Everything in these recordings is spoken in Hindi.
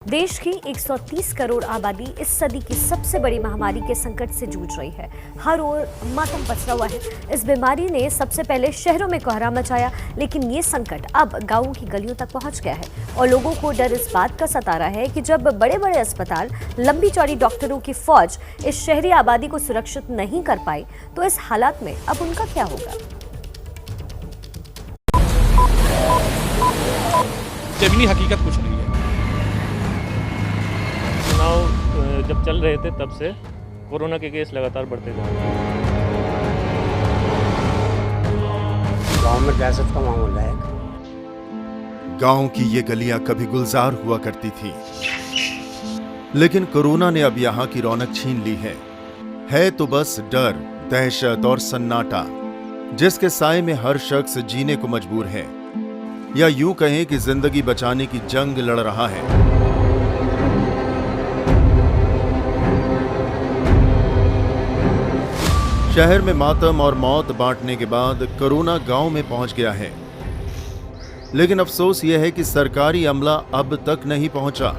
देश की 130 करोड़ आबादी इस सदी की सबसे बड़ी महामारी के संकट से जूझ रही है। हर ओर मातम पसरा हुआ है। इस बीमारी ने सबसे पहले शहरों में कोहराम मचाया, लेकिन ये संकट अब गांवों की गलियों तक पहुंच गया है और लोगों को डर इस बात का सता रहा है कि जब बड़े बड़े अस्पताल, लंबी चौड़ी डॉक्टरों की फौज इस शहरी आबादी को सुरक्षित नहीं कर पाई, तो इस हालात में अब उनका क्या होगा। जमीनी हकीकत कुछ नहीं है। चुनाव जब चल रहे थे तब से कोरोना के केस लगातार बढ़ते जा रहे हैं। गाँव में दहशत का माहौल है। गांव की ये गलियां कभी गुलजार हुआ करती थी, लेकिन कोरोना ने अब यहां की रौनक छीन ली है तो बस डर, दहशत और सन्नाटा, जिसके साए में हर शख्स जीने को मजबूर है, या यूं कहें कि जिंदगी बचाने की जंग लड़ रहा है। शहर में मातम और मौत बांटने के बाद कोरोना गांव में पहुंच गया है, लेकिन अफसोस यह है कि सरकारी अमला अब तक नहीं पहुंचा।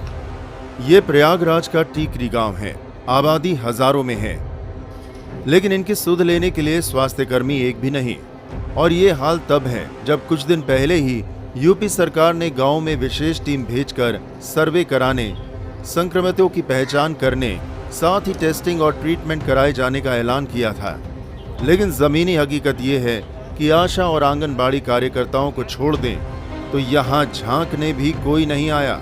यह प्रयागराज का टीकरी गांव है, आबादी हजारों में है, लेकिन इनकी सुध लेने के लिए स्वास्थ्यकर्मी एक भी नहीं। और ये हाल तब है जब कुछ दिन पहले ही यूपी सरकार ने गांव में विशेष टीम भेजकर सर्वे कराने, संक्रमितों की पहचान करने, साथ ही टेस्टिंग और ट्रीटमेंट कराए जाने का ऐलान किया था। लेकिन जमीनी हकीकत यह है कि आशा और आंगनबाड़ी कार्यकर्ताओं को छोड़ दें तो यहां झांकने भी कोई नहीं आया।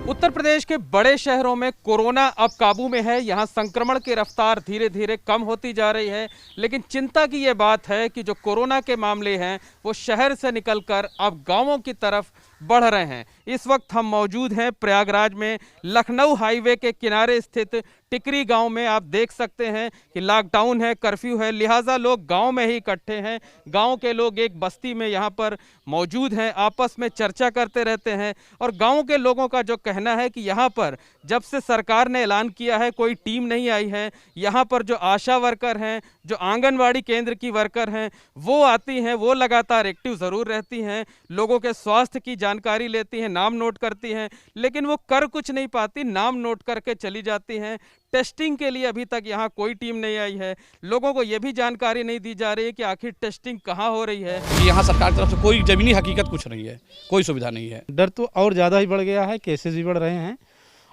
उत्तर प्रदेश के बड़े शहरों में कोरोना अब काबू में है। यहाँ संक्रमण की रफ्तार धीरे धीरे कम होती जा रही है, लेकिन चिंता की ये बात है कि जो कोरोना के मामले हैं वो शहर से निकलकर अब गांवों की तरफ बढ़ रहे हैं। इस वक्त हम मौजूद हैं प्रयागराज में, लखनऊ हाईवे के किनारे स्थित टिकरी गांव में। आप देख सकते हैं कि लॉकडाउन है, कर्फ्यू है, लिहाजा लोग गांव में ही इकट्ठे हैं। गांव के लोग एक बस्ती में यहाँ पर मौजूद हैं, आपस में चर्चा करते रहते हैं। और गांव के लोगों का जो कहना है कि यहाँ पर जब से सरकार ने ऐलान किया है कोई टीम नहीं आई है। यहाँ पर जो आशा वर्कर हैं, जो आंगनवाड़ी केंद्र की वर्कर हैं, वो आती हैं, वो लगातार एक्टिव ज़रूर रहती हैं, लोगों के स्वास्थ्य की जानकारी लेती हैं, नाम नोट करती हैं, लेकिन वो कर कुछ नहीं पाती, नाम नोट करके चली जाती हैं। टेस्टिंग के लिए अभी तक यहाँ कोई टीम नहीं आई है। लोगों को ये भी जानकारी नहीं दी जा रही है कि आखिर टेस्टिंग कहाँ हो रही है। यहाँ सरकार की तरफ से कोई जमीनी हकीकत कुछ नहीं है, कोई सुविधा नहीं है। डर तो और ज़्यादा ही बढ़ गया है, केसेस भी बढ़ रहे हैं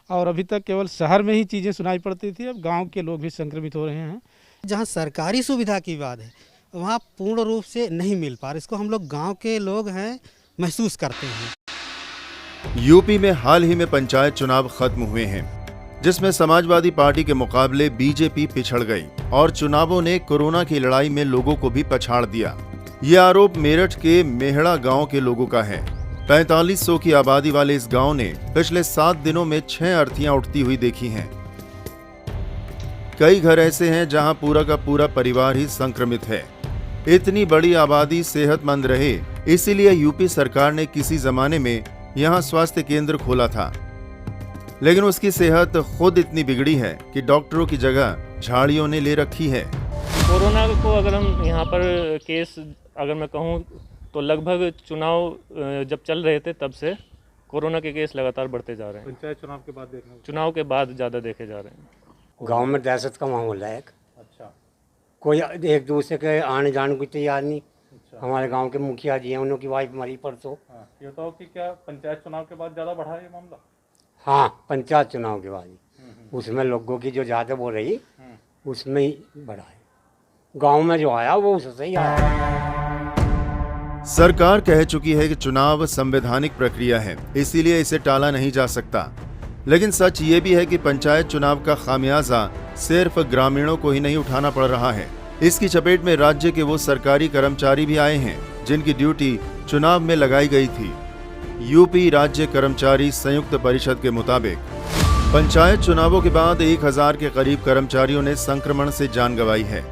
और अभी तक केवल शहर में ही चीज़ें सुनाई पड़ती थी, अब गाँव के लोग भी संक्रमित हो रहे हैं। जहाँ सरकारी सुविधा की बात है वहाँ पूर्ण रूप से नहीं मिल पा रहा, इसको हम लोग गाँव के लोग हैं महसूस करते हैं। यूपी में हाल ही में पंचायत चुनाव खत्म हुए हैं, जिसमें समाजवादी पार्टी के मुकाबले बीजेपी पिछड़ गई और चुनावों ने कोरोना की लड़ाई में लोगों को भी पछाड़ दिया। ये आरोप मेरठ के मेहड़ा गांव के लोगों का है। 4500 की आबादी वाले इस गांव ने पिछले 7 दिनों में 6 अर्थियां उठती हुई देखी हैं। कई घर ऐसे हैं जहां पूरा का पूरा परिवार ही संक्रमित है। इतनी बड़ी आबादी सेहतमंद रहे, इसीलिए यूपी सरकार ने किसी जमाने में यहाँ स्वास्थ्य केंद्र खोला था, लेकिन उसकी सेहत खुद इतनी बिगड़ी है कि डॉक्टरों की जगह झाड़ियों ने ले रखी है। कोरोना को अगर हम यहाँ पर केस अगर मैं कहूँ तो लगभग चुनाव जब चल रहे थे तब से कोरोना के केस लगातार बढ़ते जा रहे हैं। पंचायत चुनाव के बाद चुनाव के बाद ज़्यादा देखे जा रहे हैं। गांव में दहशत का माहौल है। अच्छा, कोई एक दूसरे के आने जाने को तैयार नहीं। हमारे गांव के मुखिया जी हैं, उनकी वाइफ मरी परसों। ये तो कि क्या पंचायत चुनाव के बाद ज़्यादा बढ़ा है ये मामला? हाँ, पंचायत चुनाव के बाद उसमें लोगों की जो ज़्यादा बोल रही उसमें ही बढ़ा है। गांव में जो आया वो उससे ही आया। सरकार कह चुकी है कि चुनाव संवैधानिक प्रक्रिया है, इसीलिए इसे टाला नहीं जा सकता। लेकिन सच ये भी है कि पंचायत चुनाव का खामियाजा सिर्फ ग्रामीणों को ही नहीं उठाना पड़ रहा है। इसकी चपेट में राज्य के वो सरकारी कर्मचारी भी आए हैं जिनकी ड्यूटी चुनाव में लगाई गई थी। यूपी राज्य कर्मचारी संयुक्त परिषद के मुताबिक पंचायत चुनावों के बाद 1000 के करीब कर्मचारियों ने संक्रमण से जान गंवाई है।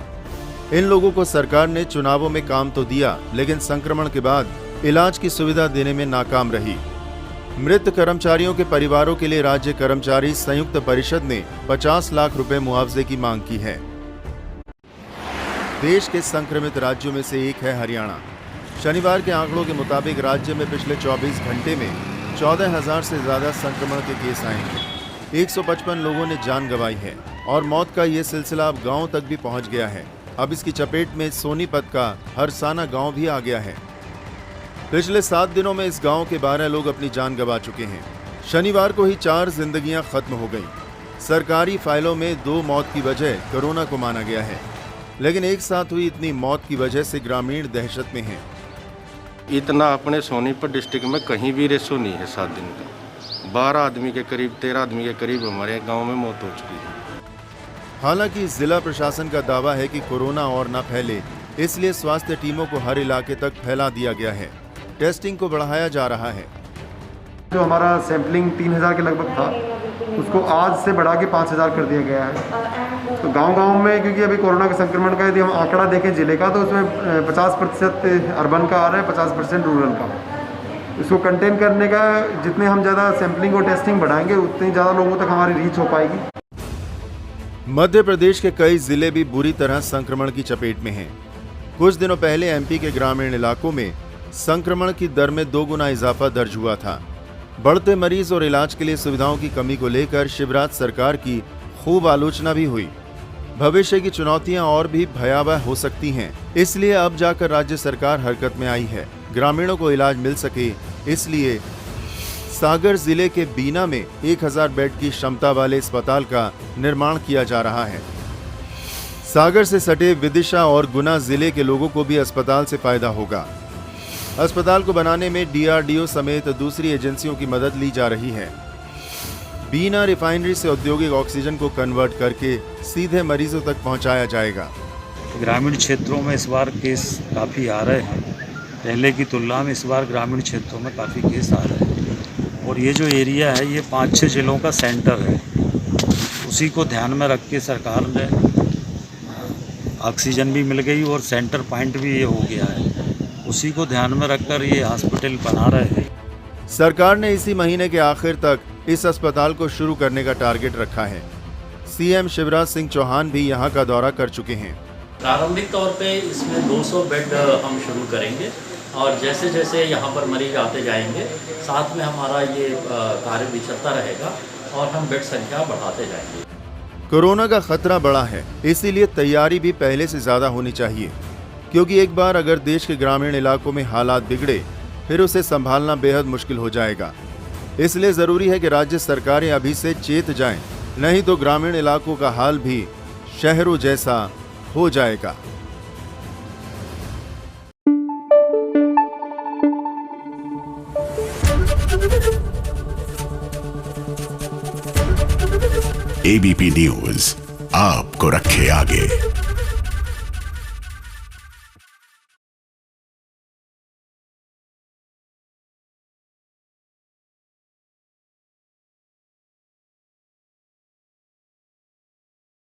इन लोगों को सरकार ने चुनावों में काम तो दिया, लेकिन संक्रमण के बाद इलाज की सुविधा देने में नाकाम रही। मृत कर्मचारियों के परिवारों के लिए राज्य कर्मचारी संयुक्त परिषद ने 50 लाख रुपए मुआवजे की मांग की है। देश के संक्रमित राज्यों में से एक है हरियाणा। शनिवार के आंकड़ों के मुताबिक राज्य में पिछले 24 घंटे में 14,000 से ज्यादा संक्रमण के केस आए हैं। 155 लोगों ने जान गंवाई है और मौत का ये सिलसिला अब गांव तक भी पहुंच गया है। अब इसकी चपेट में सोनीपत का हरसाना गांव भी आ गया है। पिछले 7 दिनों में इस गांव के 12 लोग अपनी जान गंवा चुके हैं। शनिवार को ही 4 जिंदगियां खत्म हो गईं। सरकारी फाइलों में 2 मौत की वजह कोरोना को माना गया है, लेकिन एक साथ हुई इतनी मौत की वजह से ग्रामीण दहशत में हैं। इतना अपने सोनीपत डिस्ट्रिक्ट में कहीं भी रेशो नहीं है 7 दिन का। 12 आदमी के करीब 13 आदमी के करीब हमारे गांव में मौत हो चुकी है। हालांकि जिला प्रशासन का दावा है कि कोरोना और न फैले, इसलिए स्वास्थ्य टीमों को हर इलाके तक फैला दिया गया है। टेस्टिंग को बढ़ाया जा रहा है। जो हमारा सैंपलिंग 3,000 के लगभग था, उसको आज से बढ़ा के 5,000 कर दिया गया है। तो गांव-गांव में, क्योंकि अभी कोरोना के संक्रमण का यदि हम आंकड़ा देखें जिले का, तो उसमें 50% अर्बन का आ रहा है, 50% रूरल का। इसको कंटेन करने का जितने हम ज़्यादा सैंपलिंग और टेस्टिंग बढ़ाएंगे, उतनी ज़्यादा लोगों तक हमारी रीच हो पाएगी। मध्य प्रदेश के कई जिले भी बुरी तरह संक्रमण की चपेट में हैं। कुछ दिनों पहले एमपी के ग्रामीण इलाकों में संक्रमण की दर में 2 गुना इजाफा दर्ज हुआ था। बढ़ते मरीज और इलाज के लिए सुविधाओं की कमी को लेकर शिवराज सरकार की खूब आलोचना भी हुई। भविष्य की चुनौतियां और भी भयावह हो सकती हैं, इसलिए अब जाकर राज्य सरकार हरकत में आई है। ग्रामीणों को इलाज मिल सके, इसलिए सागर जिले के बीना में 1000 बेड की क्षमता वाले अस्पताल का निर्माण किया जा रहा है। सागर से सटे विदिशा और गुना जिले के लोगों को भी अस्पताल से फायदा होगा। अस्पताल को बनाने में DRDO समेत दूसरी एजेंसियों की मदद ली जा रही है। बीना रिफाइनरी से औद्योगिक ऑक्सीजन को कन्वर्ट करके सीधे मरीजों तक पहुंचाया जाएगा। ग्रामीण क्षेत्रों में इस बार केस काफ़ी आ रहे हैं। पहले की तुलना में इस बार ग्रामीण क्षेत्रों में काफ़ी केस आ रहे हैं, और ये जो एरिया है ये 5-6 जिलों का सेंटर है। उसी को ध्यान में रख के सरकार ने ऑक्सीजन भी मिल गई और सेंटर पॉइंट भी ये हो गया है। उसी को ध्यान में रखकर ये हॉस्पिटल बना रहे हैं। सरकार ने इसी महीने के आखिर तक इस अस्पताल को शुरू करने का टारगेट रखा है। सीएम शिवराज सिंह चौहान भी यहाँ का दौरा कर चुके हैं। प्रारंभिक तौर पे इसमें 200 बेड हम शुरू करेंगे, और जैसे जैसे यहाँ पर मरीज आते जाएंगे, साथ में हमारा ये कार्य भी चलता रहेगा और हम बेड संख्या बढ़ाते जाएंगे। कोरोना का खतरा बड़ा है, इसीलिए तैयारी भी पहले से ज्यादा होनी चाहिए, क्योंकि एक बार अगर देश के ग्रामीण इलाकों में हालात बिगड़े, फिर उसे संभालना बेहद मुश्किल हो जाएगा। इसलिए जरूरी है कि राज्य सरकारें अभी से चेत जाएं, नहीं तो ग्रामीण इलाकों का हाल भी शहरों जैसा हो जाएगा। ABP न्यूज़ आपको रखे आगे।